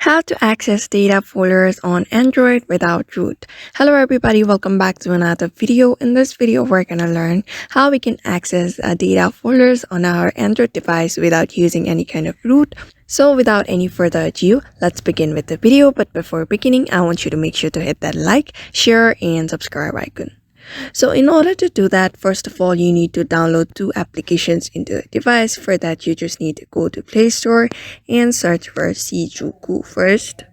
How to access data folders on Android without root. Hello everybody, welcome back to another video. In this video, we're gonna learn how we can access data folders on our Android device without using any kind of root. So without any further ado, let's begin with the video. But before beginning, I want you to make sure to hit that like, share, and subscribe icon. So in order to do that, first of all, you need to download two applications into the device. For that, you just need to go to Play Store and search for Shijuku first.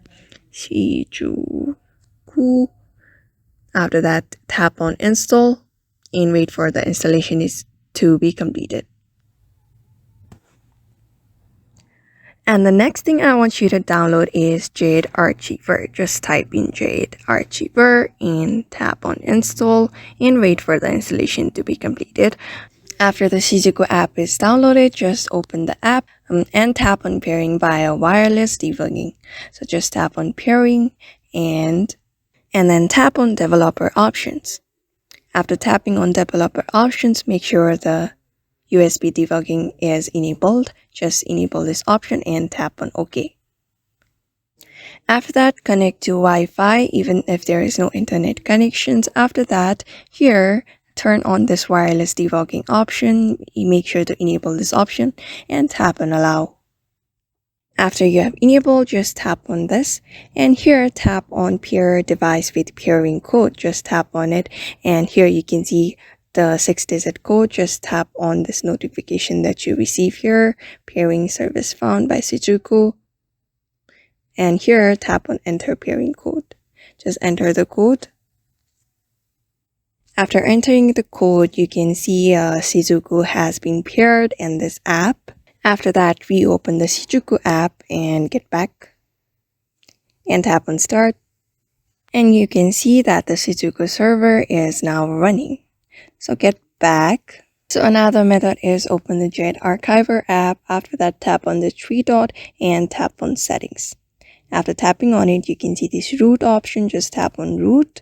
Shijuku. After that, tap on install and wait for the installation to be completed. And the next thing I want you to download is Jade Archiver. Just type in Jade Archiver and tap on install and wait for the installation to be completed. After the Shijuku app is downloaded, just open the app and tap on pairing via wireless debugging. So just tap on pairing and then tap on developer options. After tapping on developer options, make sure the USB debugging is enabled. Just enable this option and tap on OK. After that, connect to Wi-Fi even if there is no internet connections. After that, here, turn on this wireless debugging option. You make sure to enable this option and tap on allow. After you have enabled, just tap on this and here tap on pair device with pairing code. Just tap on it and here you can see the 6-digit code. Just tap on this notification that you receive here, pairing service found by Shijuku. And here, tap on enter pairing code. Just enter the code. After entering the code, you can see Shijuku has been paired in this app. After that, reopen the Shijuku app and get back. And tap on start. And you can see that the Shijuku server is now running. So get back. So another method is open the Jade Archiver app. After that, tap on the three dot and tap on settings. After tapping on it, you can see this root option. Just tap on root.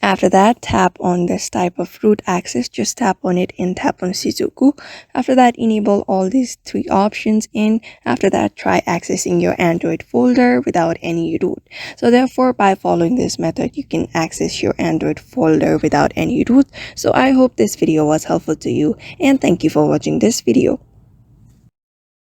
After that, tap on this type of root access. Just tap on it and tap on Shijuku. After that, enable all these three options and after that, try accessing your Android folder without any root. So therefore, by following this method, you can access your Android folder without any root. So I hope this video was helpful to you and thank you for watching this video.